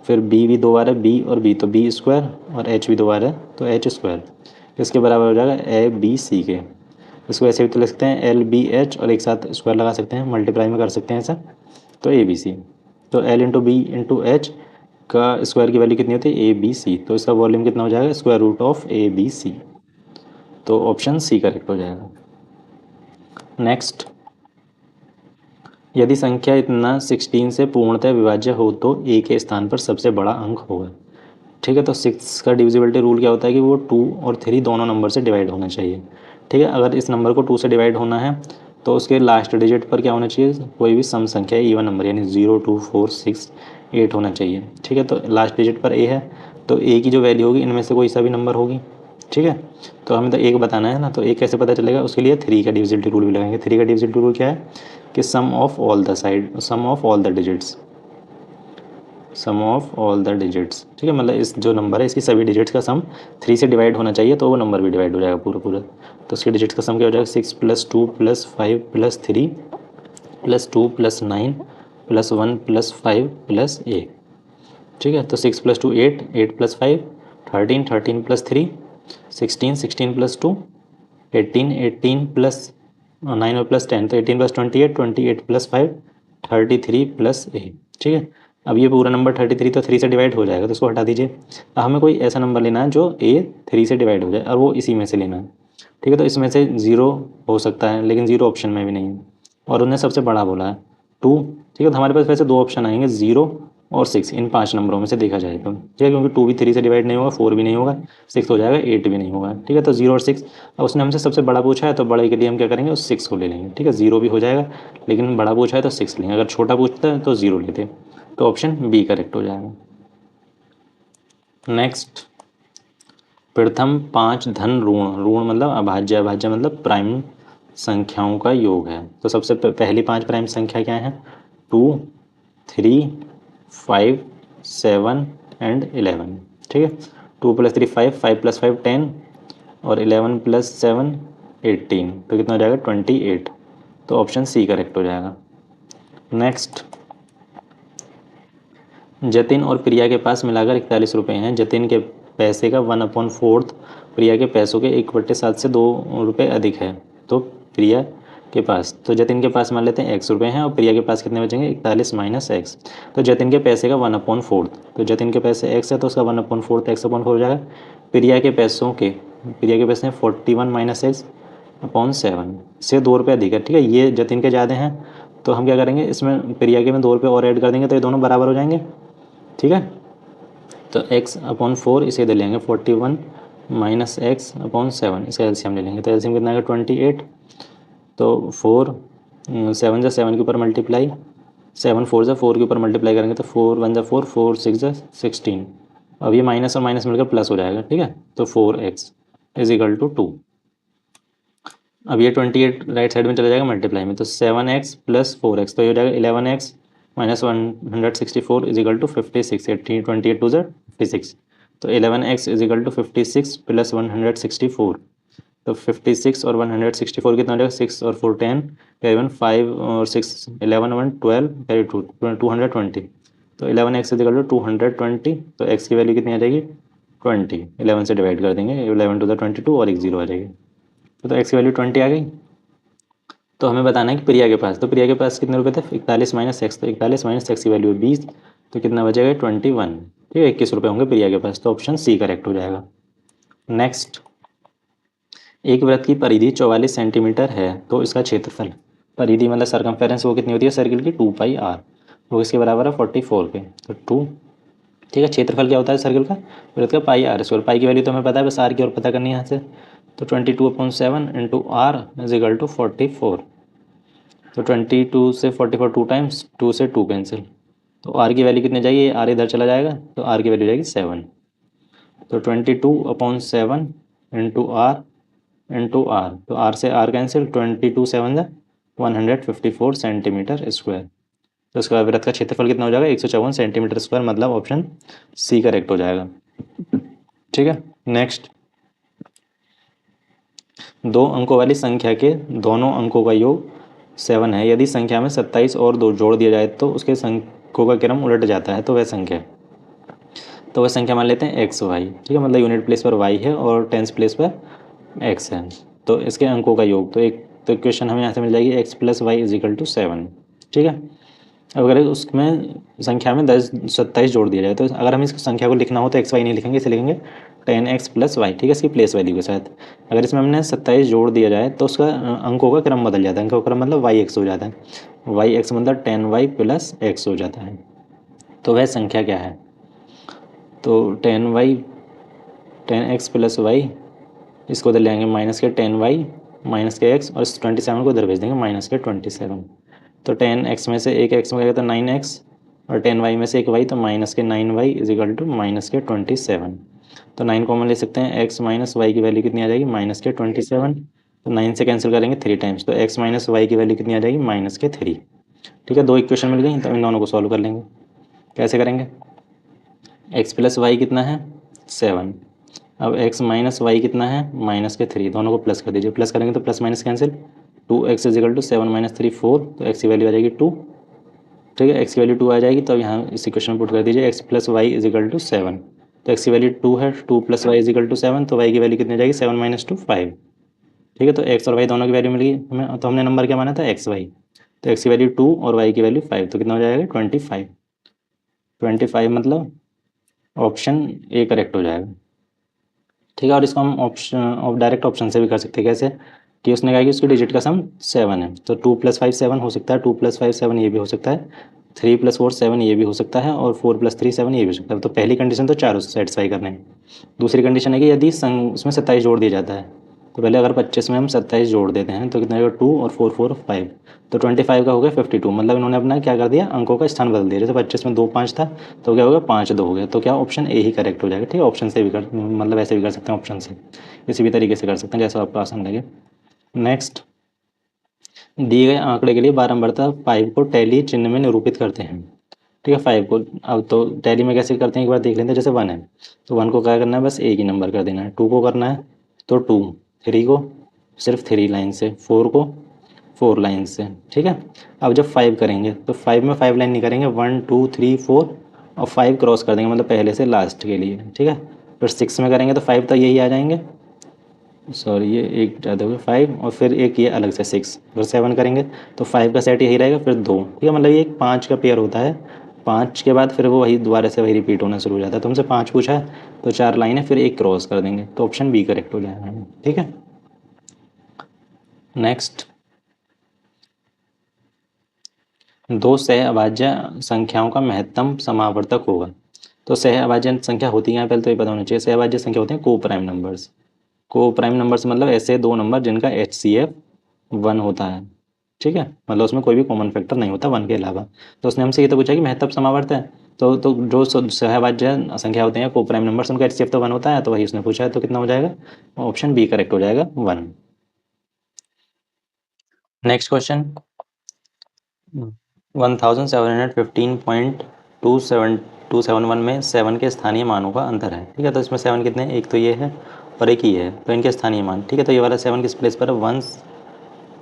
फिर B भी 2 बार है, B और B, तो B स्क्वायर, और H भी 2 बार है तो H स्क्वायर, इसके बराबर हो जाएगा ABC के। इसको ऐसे भी तो लिख सकते हैं LBH, और एक साथ स्क्वायर लगा सकते हैं, मल्टीप्लाई में कर सकते हैं ऐसा, तो ABC। तो L into B into H का स्क्वायर की वैल्यू कितनी होती है ABC, तो इसका वॉल्यूम कितना हो जाएगा स्क्वायर रूट ऑफ ABC, तो ऑप्शन सी करेक्ट हो जाएगा। नेक्स्ट, यदि संख्या इतना 16 से पूर्णतः विभाज्य हो तो A के स्थान पर सबसे बड़ा अंक होगा। ठीक है, तो 6 का डिविजिबिलिटी रूल क्या होता है कि वो 2 और 3 दोनों नंबर से डिवाइड होना चाहिए। ठीक है, अगर इस नंबर को 2 से डिवाइड होना है तो उसके लास्ट डिजिट पर क्या होना चाहिए, कोई भी सम संख्या इवन नंबर, यानी 0, 2, 4, 6, 8 होना चाहिए। ठीक है, तो लास्ट डिजिट पर A है, तो A की जो वैल्यू होगी इनमें से कोई सा भी नंबर होगी। ठीक है, तो हमें तो एक बताना है ना, तो एक कैसे पता चलेगा, उसके लिए 3 का डिविजिबिलिटी रूल भी लगाएंगे। 3 का डिविजिबिलिटी रूल क्या है कि sum of all the digits, sum of all the digits. ठीक है, मतलब इस जो नंबर है इसकी सभी डिजिट्स का सम 3 से डिवाइड होना चाहिए, तो वो नंबर भी डिवाइड हो जाएगा पूरा। तो इसके डिजिट्स का सम क्या हो जाएगा 6 + 2 + 5 + 3 + 2 + 9 + 1 + 5 + 8। ठीक है, तो 6 + 2 8, 8 + 5 13, 13 + 3 16, 16 + 2 18, 18 + 9 और +10, तो 18 + 28, 28 + 5 33 + 8। ठीक है, अब ये पूरा नंबर 33 तो 3 से डिवाइड हो जाएगा, तो इसको हटा दीजिए। अब हमें कोई ऐसा नंबर लेना है जो A 3 से डिवाइड हो जाए, और वो इसी में से लेना है। ठीक है, तो इसमें से 0 हो सकता है, लेकिन 0 ऑप्शन में भी नहीं है, और उन्हें सबसे बड़ा बोला है 2। ठीक है, तो हमारे पास वैसे 2 ऑप्शन आएंगे, 0 और 6, इन 5 नंबरों में से देखा जाए तो। ठीक है, क्योंकि 2 भी 3 से डिवाइड नहीं होगा, 4 भी नहीं होगा, 6 हो जाएगा, 8 भी नहीं होगा। ठीक है, तो 0 और 6, अब उसने हमसे सबसे बड़ा पूछा है तो बड़े के लिए हम क्या करेंगे, उस 6 को ले लेंगे। ठीक है, 0 भी हो जाएगा, लेकिन बड़ा पूछा है तो 6 लेंगे, अगर छोटा पूछता है तो 0 लेते, तो ऑप्शन बी करेक्ट हो जाएगा। नेक्स्ट, प्रथम 5 धन ऋण मतलब अभाज्य, अभाज्य मतलब प्राइम संख्याओं का योग है। तो सबसे पहली 5 प्राइम संख्या क्या है, 2, 3, 5, 7 एंड 11। ठीक है, 2 + 3 5, 5 + 5 10, और 11 + 7 18, तो कितना हो जाएगा 28, तो ऑप्शन सी करेक्ट हो जाएगा। नेक्स्ट, जतिन और प्रिया के पास मिलाकर 41 रुपये हैं। जतिन के पैसे का 1/4 प्रिया के पैसों के 1/7 से 2 रुपये अधिक है, तो प्रिया के पास, तो जतिन के पास मान लेते हैं x रुपये हैं, और प्रिया के पास कितने बचेंगे 41 - x। तो जतिन के पैसे का 1/4, तो जतिन के पैसे x है तो उसका 1/4 x/4 हो जाएगा। प्रिया के पैसे 41 - x/7 से 2 रुपये अधिक है। ठीक है, ये जतिन के ज़्यादा हैं, तो हम क्या करेंगे, इसमें प्रिया के में 2 रुपये और ऐड कर देंगे, तो ये दोनों बराबर हो जाएंगे। ठीक है, तो x/4 इसे इधर लेंगे, 41 - x/7, इसका एलसीएम ले लेंगे, तो एलसीएम कितना आएगा 28। तो 4 7 जा 7 के ऊपर मल्टीप्लाई, 7 4 जा 4 के ऊपर मल्टीप्लाई करेंगे, तो 4 1 जा 4, 4 6 जा 16। अब ये माइनस और माइनस मिलकर प्लस हो जाएगा। ठीक है, तो 4x = 2। अब ये 28 राइट साइड में चला जाएगा मल्टीप्लाई में, तो 7x + 4x, तो ये हो जाएगा 11x - 164 = 56, 28 2 56, तो 11x = 56 + 164, तो 56 और 164 कितना हो जाएगा, 6 और 4 10, करीबन 5 और 6 11 1 12, करीब 220, तो 11x = 220, तो x की वैल्यू कितनी आ जाएगी 20, 11 से डिवाइड कर देंगे, 11 2 22 और एक 0 आ जाएगी, तो x की वैल्यू 20 आ गई। तो हमें बताना है कि प्रिया के पास, तो प्रिया के पास कितने रुपए थे 41 - x, तो 41 - x की वैल्यू 20, तो कितना बचेगा 21। ठीक है, 21 रुपये होंगे प्रिया के पास, तो ऑप्शन सी करेक्ट हो जाएगा। नेक्स्ट, एक वृत्त की परिधि 44 सेंटीमीटर है, तो इसका क्षेत्रफल, परिधि मतलब सरकमफेरेंस, वो कितनी होती है सर्किल की 2πr, वो इसके बराबर है 44 के, तो 2। ठीक है, क्षेत्रफल क्या होता है सर्किल का, वृत्त का πr², पाई की वैल्यू तो हमें पता है, बस r की और पता करनी है यहाँ से, तो 22/7 × r = 44, तो 22 से 44 2 टाइम्स, 2 से 2 कैंसिल, तो r की वैल्यू कितने जाएगी, r इधर चला जाएगा, तो r की वैल्यू जाएगी 7, तो 22/7 × r × r, तो r से r कैंसिल, 22 7 154 सेंटीमीटर स्क्वायर, तो इसका वृत्त का क्षेत्रफल कितना हो जाएगा 154 सेंटीमीटर स्क्वायर, मतलब ऑप्शन सी करेक्ट हो जाएगा। ठीक है, नेक्स्ट, दो अंकों वाली संख्या के दोनों अंकों का योग 7 है, यदि संख्या में 27 और 2 जोड़ दिया जाए तो उसके अंकों का क्रम उलट जाता है, तो वह संख्या, तो वह संख्या मान लेते हैं एक्स वाई। ठीक है, मतलब यूनिट प्लेस पर वाई है और टेंस प्लेस पर एक्स है, तो इसके अंकों का योग, तो एक तो इक्वेशन हमें यहाँ से मिल जाएगी X plus Y is equal to 7। ठीक है, अब अगर उसमें संख्या में 27 जोड़ दिया जाए, तो अगर हम इस संख्या को लिखना हो तो एक्स वाई नहीं लिखेंगे, इसे लिखेंगे 10x प्लस वाई। ठीक है, इसकी प्लेस वैल्यू के साथ अगर इसमें हमने 27 जोड़ दिया जाए तो उसका अंकों का क्रम बदल जाता है, अंकों का क्रम मतलब वाई एक्स हो जाता है, वाई एक्स मतलब 10y प्लस एक्स हो जाता है, तो वह संख्या क्या है, तो 10x प्लस वाई, इसको उधर ले आएंगे माइनस के 10y माइनस के x, और इस 27 को उधर भेज देंगे माइनस के 27, तो 10x में से एक x में गया तो 9x, और 10y में से एक y, तो माइनस के 9y is equal to minus के 27। तो 9 कॉमन ले सकते हैं, x माइनस वाई की वैल्यू कितनी आ जाएगी माइनस के 27, तो 9 से कैंसिल करेंगे 3 टाइम्स, तो x माइनस वाई की वैल्यू कितनी आ जाएगी माइनस के 3। ठीक है, दो इक्वेशन मिल गई, तो इन दोनों को सॉल्व कर लेंगे। कैसे करेंगे, x प्लस वाई कितना है 7, अब x माइनस वाई कितना है माइनस के 3, दोनों को प्लस कर दीजिए, प्लस करेंगे तो plus minus cancel, 2x is equal to 7 minus 3 4, तो x की वैल्यू आ जाएगी 2। ठीक है, x की वैल्यू 2 आ जाएगी, तो यहाँ इस इक्वेशन में पुट कर दीजिए x plus Y is equal to 7, तो x की वैल्यू 2 है, 2 plus Y is equal to 7, तो y की वैल्यू कितनी आ जाएगी 7 माइनस 2 5। ठीक है, तो x और y दोनों की वैल्यू मिल गई हमें, तो हमने नंबर क्या माना था एक्स वाई, तो x की वैल्यू 2 और y की वैल्यू 5, तो कितना हो जाएगा 25, 25 मतलब ऑप्शन ए करेक्ट हो जाएगा। ठीक है, और इसको हम ऑप्शन डायरेक्ट ऑप्शन से भी कर सकते हैं, कैसे कि उसने कहा कि उसकी डिजिट का सम 7 है, तो 2 प्लस 5 7 हो सकता है, 2 प्लस 5 7 ये भी हो सकता है, 3 प्लस 4 7 ये भी हो सकता है, और 4 प्लस 3 7 ये भी हो सकता है। तो पहली कंडीशन तो चारों सेटिस्फाई करने हैं। दूसरी कंडीशन है कि यदि उसमें 27 जोड़ दिया जाता है, तो पहले अगर 25 में हम 27 जोड़ देते हैं तो कितना होगा 2 और 4 4 5, तो 25 का हो गया 52, मतलब इन्होंने अपना क्या कर दिया अंकों का स्थान बदल दिया, जैसे 25 में 2 5 था तो क्या हो गया 5 2 हो गया, तो क्या ऑप्शन ए ही करेक्ट हो जाएगा। ठीक है, ऑप्शन से भी कर मतलब ऐसे भी कर सकते हैं, ऑप्शन से किसी भी तरीके से कर सकते हैं जैसा आपको आसान लगे। नेक्स्ट, दिए गए आंकड़े के लिए बारंबारता 5 को टैली चिन्ह में निरूपित करते हैं। ठीक है, 5 को अब तो टैली में कैसे करते हैं एक बार देख लेते हैं, जैसे 1 है तो 1 को क्या करना है बस एक ही नंबर कर देना है, 2 को करना है तो 2, 3 को सिर्फ 3 लाइन से, 4 को 4 लाइन से। ठीक है, अब जब 5 करेंगे तो 5 में 5 लाइन नहीं करेंगे, 1 2 3 4 और 5 क्रॉस कर देंगे, मतलब पहले से लास्ट के लिए। ठीक है, फिर 6 में करेंगे तो 5 तक यही आ जाएंगे, सॉरी ये एक ज़्यादा हो गया 5, और फिर एक ये अलग से 6, फिर 7 करेंगे तो 5 का सेट यही रहेगा, फिर 2। ठीक है, मतलब ये एक 5 का पेयर होता है, 5 के बाद फिर वो वही दोबारा से वही रिपीट होना शुरू हो जाता है। तो हमसे 5 पूछा है तो 4 लाइन है, फिर एक क्रॉस कर देंगे, तो ऑप्शन बी करेक्ट हो जाएगा। ठीक है, नेक्स्ट, दो सह अभाज्य संख्याओं का महत्तम समावर्तक होगा। तो सह अभाज्य संख्या होती है, पहले तो ये पता होना चाहिए, सह अभाज्य संख्या होते हैं को प्राइम नंबर्स। को प्राइम नंबर्स मतलब ऐसे दो नंबर जिनका HCF 1 होता है। ठीक है, मतलब उसमें कोई भी कॉमन फैक्टर नहीं होता 1 के अलावा। तो उसने हमसे ये तो पूछा कि महत्तम समावर्त है, तो जो सहभाज्य संख्या होते हैं को प्राइम नंबर्स उनका HCF तो 1 होता है, तो वही उसने पूछा है, तो कितना हो जाएगा ऑप्शन बी करेक्ट हो जाएगा 1। नेक्स्ट क्वेश्चन, 1715.271 में 7 के स्थानीय मानों का अंतर है। ठीक है, तो इसमें 7 कितने हैं, एक तो ये है और एक ही है, तो इनके स्थानीय मान। ठीक है, तो ये वाला 7 किस प्लेस पर है, 1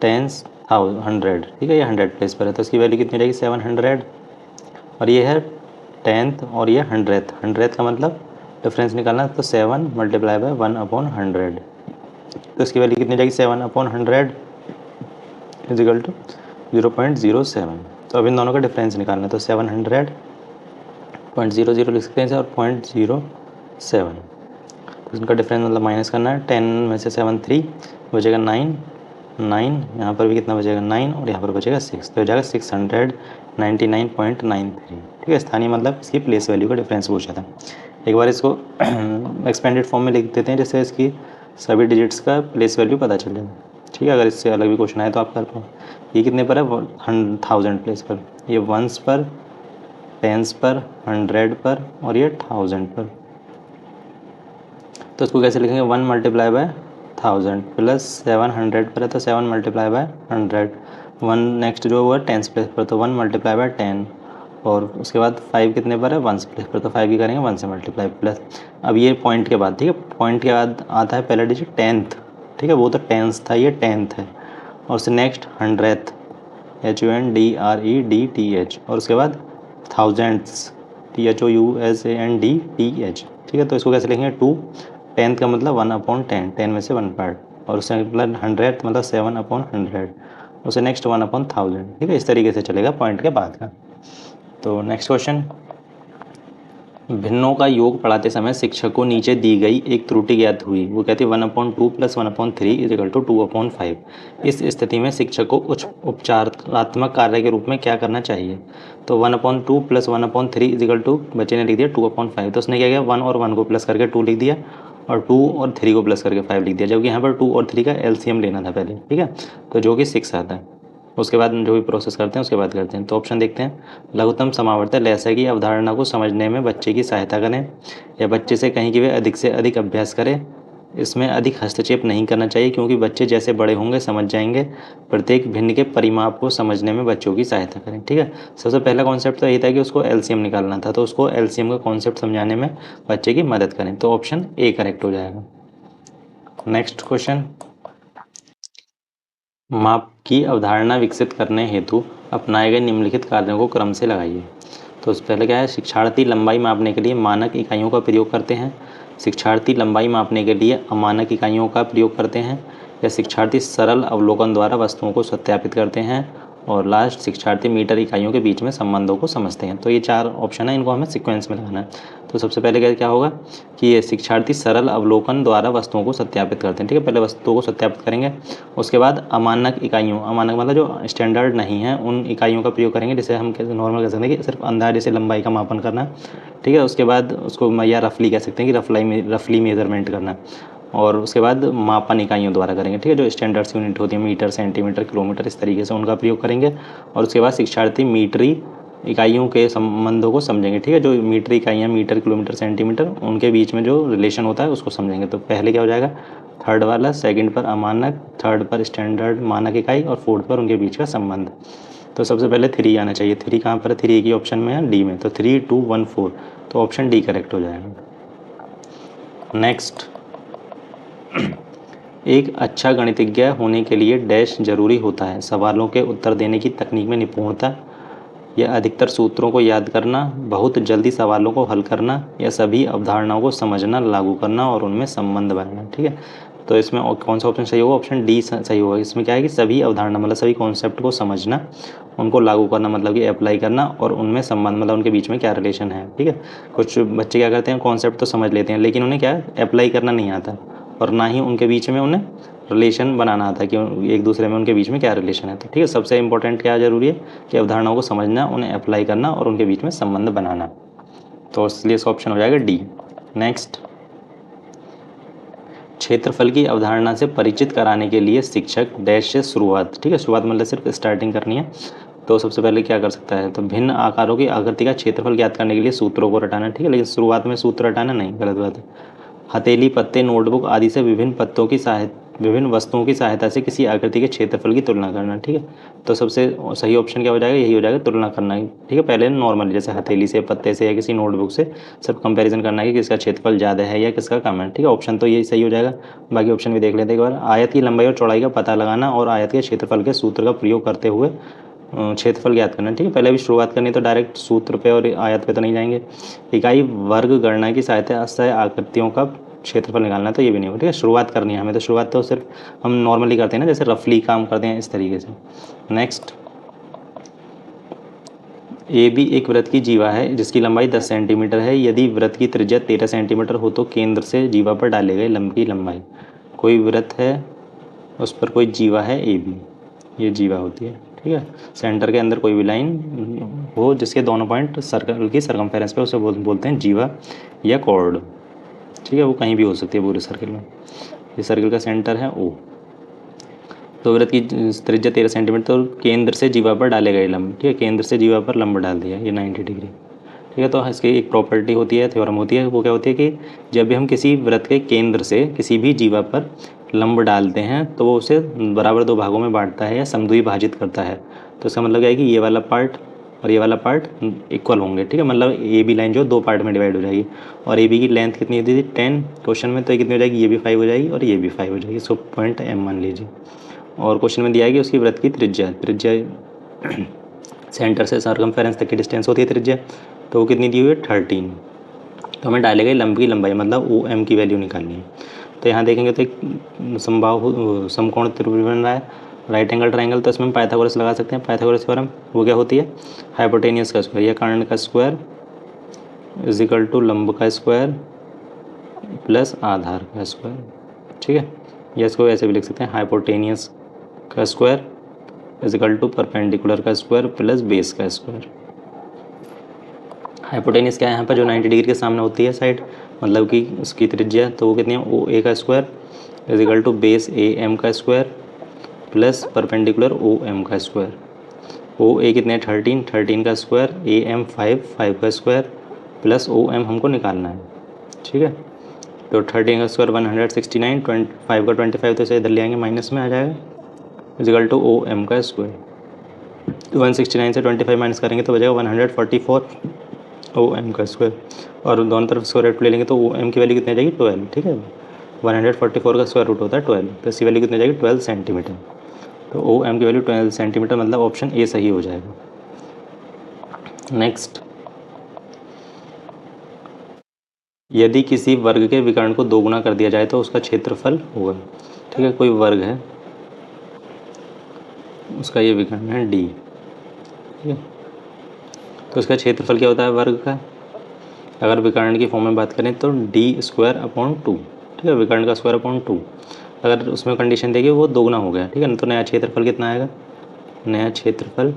10 100। ठीक है, ये 100 प्लेस पर है, तो इसकी वैल्यू कितनी रहेगी 700, और ये है 10th और ये 100th का मतलब डिफरेंस निकालना, तो 7 मल्टीप्लाई बाय 1/100, तो इसकी वैल्यू कितनी जाएगी 7/100 इज इक्वल टू 0.07। तो अब इन दोनों का डिफरेंस निकालना है, तो 700.00 लिख सकते हैं और 0.07, तो इनका डिफरेंस मतलब माइनस करना है, 10 में से 7 3 बचेगा 9 9, यहाँ पर भी कितना बचेगा 9 और यहाँ पर बचेगा 6, तो हो जाएगा 699.93। ठीक है, स्थानीय मतलब इसकी प्लेस वैल्यू का डिफरेंस पूछा था। एक बार इसको एक्सपेंडेड फॉर्म में लिख देते हैं, जैसे इसकी सभी डिजिट्स का प्लेस वैल्यू पता चल जाए। ठीक है, अगर इससे अलग भी क्वेश्चन आए तो आप कर पाओ। ये कितने पर है 1000 प्लेस पर, ये 1s पर, 10s पर, 100 पर और ये 1000 पर। तो इसको कैसे लिखेंगे 1 मल्टीप्लाई बाय 1000 प्लस 700 पर है तो 7 मल्टीप्लाई बाय 100, 1 नेक्स्ट जो हुआ 10 प्लेस पर, तो 1 मल्टीप्लाई बाय 10, और उसके बाद 5 कितने पर है 1 प्लेस पर, तो 5 की करेंगे 1 से मल्टीप्लाई प्लस। अब ये पॉइंट के बाद, ठीक है, पॉइंट के बाद आता है पहला डिजिट 10th, ठीक है, वो तो 10th था, ये 10th है, और उससे नेक्स्ट 100th HUNDREDTH, और उसके बाद थाउजेंड्स THOUSANDTH, ठीक है। तो इसको कैसे लिखेंगे 2, 10th का मतलब 1/10, 10 में से 1 पार्ट, और उससे मतलब 100th मतलब 7/100, उससे नेक्स्ट 1/1000, ठीक है। इस तरीके से चलेगा पॉइंट के बाद का। तो नेक्स्ट क्वेश्चन, भिन्नों का योग पढ़ाते समय शिक्षक को नीचे दी गई एक त्रुटि ज्ञात हुई। वो कहती है 1/2 + 1/3 = 2/5। इस स्थिति में शिक्षक को उपचारात्मक कार्य के रूप में क्या करना चाहिए। तो 1/2 + 1/3 = बच्चे ने लिख दिया 2/5। तो उसने क्या किया 1 और 1 को प्लस करके 2 लिख दिया, और 2 और 3 को प्लस करके 5 लिख दिया, जबकि यहाँ पर 2 और 3 का LCM लेना था पहले, ठीक है, तो जो कि 6 आता है। उसके बाद जो भी प्रोसेस करते हैं उसके बाद करते हैं। तो ऑप्शन देखते हैं, लघुत्तम समावर्तक लहसा की अवधारणा को समझने में बच्चे की सहायता करें, या बच्चे से कहें कि वे अधिक से अधिक अभ्यास करें। इसमें अधिक हस्तक्षेप नहीं करना चाहिए क्योंकि बच्चे जैसे बड़े होंगे समझ जाएंगे। प्रत्येक भिन्न के परिमाप को समझने में बच्चों की सहायता करें, ठीक है। सबसे पहला कॉन्सेप्ट तो यही था कि उसको LCM निकालना था, तो उसको LCM का कॉन्सेप्ट समझाने में बच्चे की मदद करें, तो ऑप्शन ए करेक्ट हो जाएगा। नेक्स्ट क्वेश्चन, माप की अवधारणा विकसित करने हेतु अपनाए गए निम्नलिखित कार्यों को क्रम से लगाइए। तो उससे पहले क्या है, शिक्षार्थी लंबाई मापने के लिए मानक इकाइयों का प्रयोग करते हैं, शिक्षार्थी लंबाई मापने के लिए अमानक इकाइयों का प्रयोग करते हैं, या शिक्षार्थी सरल अवलोकन द्वारा वस्तुओं को सत्यापित करते हैं, और लास्ट शिक्षार्थी मीटर इकाइयों के बीच में संबंधों को समझते हैं। तो ये 4 ऑप्शन है, इनको हमें सीक्वेंस में लगाना है। तो सबसे पहले क्या होगा कि ये शिक्षार्थी सरल अवलोकन द्वारा वस्तुओं को सत्यापित करते हैं, ठीक है, पहले वस्तुओं को सत्यापित करेंगे। उसके बाद अमानक इकाइयों, अमानक मतलब जो स्टैंडर्ड नहीं है उन इकाइयों का प्रयोग करेंगे, जैसे हम नॉर्मल कह सकते हैं कि सिर्फ अंदाजे से लंबाई का मापन करना, ठीक है। उसके बाद उसको या रफली कह सकते हैं कि रफली मेजरमेंट करना, और उसके बाद मापन इकाइयों द्वारा करेंगे, ठीक है, जो स्टैंडर्ड्स यूनिट होती है मीटर, सेंटीमीटर, किलोमीटर, इस तरीके से उनका प्रयोग करेंगे। और उसके बाद शिक्षार्थी मीटरी इकाइयों के संबंधों को समझेंगे, ठीक है, जो मीटर इकाइयाँ मीटर, किलोमीटर, सेंटीमीटर, उनके बीच में जो रिलेशन होता है उसको समझेंगे। तो पहले क्या हो जाएगा, थर्ड वाला, सेकंड पर अमानक, थर्ड पर स्टैंडर्ड मानक इकाई, और फोर्थ पर उनके बीच का संबंध। तो सबसे पहले 3 आना चाहिए। 3 कहाँ पर है, 3 एक ही ऑप्शन में है, डी में, तो 3, 2, 1, 4, तो ऑप्शन डी करेक्ट हो जाएगा। नेक्स्ट, एक अच्छा गणितज्ञ होने के लिए डैश जरूरी होता है। सवालों के उत्तर देने की तकनीक में निपुणता, या अधिकतर सूत्रों को याद करना, बहुत जल्दी सवालों को हल करना, या सभी अवधारणाओं को समझना, लागू करना और उनमें संबंध बनाना, ठीक है। तो इसमें कौन सा ऑप्शन सही होगा, ऑप्शन डी सही होगा। इसमें क्या है कि सभी अवधारणा मतलब सभी कॉन्सेप्ट को समझना, उनको लागू करना मतलब कि अप्लाई करना, और उनमें संबंध मतलब उनके बीच में क्या रिलेशन है, ठीक है। कुछ बच्चे क्या करते हैं, कॉन्सेप्ट तो समझ लेते हैं लेकिन उन्हें क्या अप्लाई करना नहीं आता, और ना ही उनके बीच में उन्हें रिलेशन बनाना आता कि एक दूसरे में उनके बीच में क्या रिलेशन है। तो ठीक है, सबसे इंपॉर्टेंट क्या जरूरी है कि अवधारणाओं को समझना, उन्हें अप्लाई करना और उनके बीच में संबंध बनाना। तो इसलिए इसका ऑप्शन हो जाएगा डी। नेक्स्ट, क्षेत्रफल की अवधारणा से परिचित कराने के लिए शिक्षक डैश से शुरुआत, ठीक है, शुरुआत मतलब सिर्फ स्टार्टिंग करनी है। तो सबसे पहले क्या कर सकता है, तो भिन्न आकारों की आकृति का क्षेत्रफल ज्ञात करने के लिए सूत्रों को रटाना, ठीक है, लेकिन शुरुआत में सूत्र रटाना नहीं, गलत बात है। हथेली, पत्ते, नोटबुक आदि से विभिन्न वस्तुओं की सहायता से किसी आकृति के क्षेत्रफल की तुलना करना, ठीक है। तो सबसे सही ऑप्शन क्या हो जाएगा, यही हो जाएगा, तुलना करना, ठीक है। पहले नॉर्मली जैसे हथेली से, पत्ते से या किसी नोटबुक से सब कंपैरिजन करना है कि किसका क्षेत्रफल ज़्यादा है या किसका कम है, ठीक है। ऑप्शन तो यही सही हो जाएगा। बाकी ऑप्शन भी देख लेते हैं एक बार। आयत की लंबाई और चौड़ाई का पता लगाना और आयत के क्षेत्रफल के सूत्र का प्रयोग करते हुए क्षेत्रफल ज्ञात करना, ठीक है। पहले भी शुरुआत करनी तो डायरेक्ट सूत्र पे और आयत पे तो नहीं जाएंगे। इकाई वर्ग गणना की सहायता से आकृतियों का क्षेत्रफल निकालना, तो ये भी नहीं होगा, ठीक है। शुरुआत करनी है हमें, तो शुरुआत तो सिर्फ हम नॉर्मली करते हैं ना, जैसे रफली काम करते हैं इस तरीके से। नेक्स्ट, ए बी एक वृत्त की जीवा है जिसकी लंबाई 10 सेंटीमीटर है। यदि वृत्त की त्रिज्या 13 सेंटीमीटर हो तो केंद्र से जीवा पर डाले गए लंब की लंबाई। कोई वृत्त है, उस पर कोई जीवा है ए बी, ये जीवा होती है, ठीक है। सेंटर के अंदर कोई भी लाइन हो जिसके दोनों पॉइंट सर्कल की सरकमफेरेंस पे, उसे बोलते हैं जीवा या कॉर्ड, ठीक है। वो कहीं भी हो सकती है पूरे सर्कल में। ये सर्कल का सेंटर है ओ। तो वृत्त की त्रिज्या 13 सेंटीमीटर, तो केंद्र से जीवा पर डाले गए लंब, ठीक है, केंद्र से जीवा पर लंब डाल दिया, ये 90 डिग्री, ठीक है। तो इसकी एक प्रॉपर्टी होती है, थ्योरम होती है, वो क्या होती है कि जब भी हम किसी वृत्त के केंद्र से किसी भी जीवा पर लंब डालते हैं तो वो उसे बराबर दो भागों में बांटता है या समद्विभाजित करता है। तो इसका मतलब क्या है कि ये वाला पार्ट और ये वाला पार्ट इक्वल होंगे, ठीक है। मतलब ए बी लाइन जो दो पार्ट में डिवाइड हो जाएगी, और ए बी की लेंथ कितनी होती थी 10 क्वेश्चन में, तो ये कितनी हो जाएगी, ये भी 5 हो जाएगी और ये भी 5 हो जाएगी। इसको पॉइंट एम मान लीजिए। और क्वेश्चन में दिया है कि उसकी वृत्त की त्रिज्या सेंटर से सर्कमफेरेंस तक की डिस्टेंस होती है त्रिज्या, तो वो कितनी दी हुई है 13। तो हमें डाले गए लंब की लंबाई मतलब ओ एम की वैल्यू निकालनी है। तो यहाँ देखेंगे तो एक समकोण त्रिभुज बन रहा है, राइट एंगल ट्राइंगल, तो इसमें पाइथागोरस लगा सकते हैं। पाइथागोरस थ्योरम वो क्या होती है, हाइपोटेनियस का स्क्वायर या कर्ण का स्क्वायर इज इक्वल टू लंब का स्क्वायर प्लस आधार का स्क्वायर, ठीक है। या इसको ऐसे भी लिख सकते हैं, हाइपोटेनियस का square is equal to perpendicular का स्क्वायर प्लस बेस का स्क्वायर। हाइपोटेनियस क्या है यहाँ पर, जो 90 डिग्री के सामने होती है साइड, मतलब कि उसकी त्रिज्या, तो वो कितनी है, ओ ए का square is equal to base A M का square plus perpendicular O M का स्क्वायर। ओ ए कितने 13 का स्क्वायर, ए एम 5 का स्क्वायर प्लस ओ एम हमको निकालना है, ठीक है। तो 13 का स्क्वायर 169, 5 का 25, तो इसे इधर ले आएंगे माइनस में आ जाएगा, is equal to O M का स्क्वायर। 169 से 25 माइनस करेंगे तो बचेगा 144 ओ एम का स्क्वायर, और दोनों तरफ स्क्वायर रूट ले लेंगे तो ओ एम की वैल्यू कितनी आ जाएगी 12, ठीक है। 144 का स्क्वायर रूट होता है 12, तो इसकी वैल्यू कितनी आ जाएगी 12 सेंटीमीटर। तो ओ एम की वैल्यू 12 सेंटीमीटर, मतलब ऑप्शन ए सही हो जाएगा। नेक्स्ट, यदि किसी वर्ग के विकर्ण को दोगुना कर दिया जाए तो उसका क्षेत्रफल होगा, ठीक है। कोई वर्ग है, उसका ये विकर्ण है डी, ठीक है। तो उसका क्षेत्रफल क्या होता है वर्ग का, अगर विकर्ण की फॉर्म में बात करें तो डी स्क्वायर अपॉन 2, ठीक है। विकर्ण का स्क्वायर अपॉन 2, अगर उसमें कंडीशन देखिए वो दोगुना हो गया, ठीक है ना, तो नया क्षेत्रफल कितना आएगा, नया क्षेत्रफल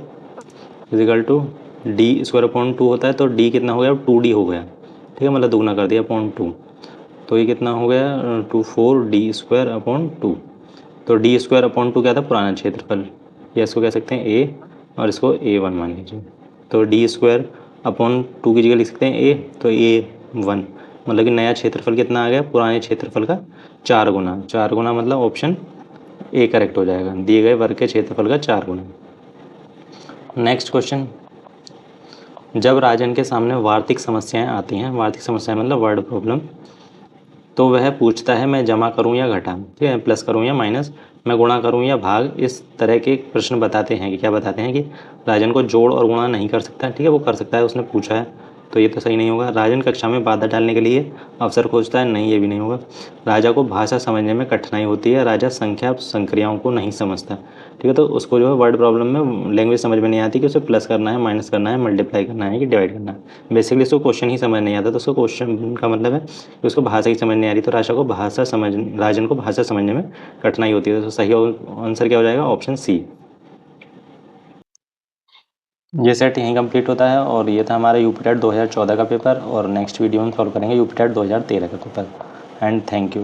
is equal to D square upon 2 होता है, तो डी कितना हो गया, 2D हो गया, ठीक है, मतलब दोगुना कर दिया अपॉन 2, तो ये कितना हो गया 24D स्क्वायर अपॉन 2। तो डी स्क्वायर अपॉन 2 क्या था, पुराना क्षेत्रफल, या इसको कह सकते हैं ए और इसको A1 मान लीजिए। तो डी स्क्वायर अपॉन 2 की जगह लिख सकते हैं ए, तो A1 मतलब कि नया क्षेत्रफल कितना आ गया, पुराने क्षेत्रफल का 4 गुना, 4 गुना, मतलब ऑप्शन ए करेक्ट हो जाएगा, दिए गए वर्ग के क्षेत्रफल का 4 गुना। नेक्स्ट क्वेश्चन, जब राजन के सामने वार्षिक समस्याएं आती हैं, वार्षिक समस्याएं मतलब वर्ड प्रॉब्लम, तो वह पूछता है मैं जमा करूं या घटा, ठीक है, प्लस करूं या माइनस, मैं गुणा करूं या भाग, इस तरह के प्रश्न बताते हैं कि क्या बताते हैं कि राजन को जोड़ और गुणा नहीं कर सकता, ठीक है, वो कर सकता है, उसने पूछा है, तो ये तो सही नहीं होगा। राजन कक्षा में बाधा डालने के लिए अवसर खोजता है, नहीं, ये भी नहीं होगा। राजा को भाषा समझने में कठिनाई होती है, राजा संख्या संक्रियाओं को नहीं समझता, ठीक है। तो उसको जो है वर्ड प्रॉब्लम में लैंग्वेज समझ में नहीं आती कि उसे प्लस करना है, माइनस करना है, मल्टीप्लाई करना है कि डिवाइड करना है। बेसिकली उसको क्वेश्चन ही समझ नहीं आता, तो उसको क्वेश्चन का मतलब है कि उसको भाषा ही समझ नहीं आ रही, तो राजन को भाषा समझने में कठिनाई होती है। तो सही आंसर क्या हो जाएगा, ऑप्शन सी। ये सेट यहीं कंप्लीट होता है, और ये था हमारा यूपीटेट 2014 का पेपर, और नेक्स्ट वीडियो में सॉल्व करेंगे यूपीटेट 2013 का पेपर। And thank you.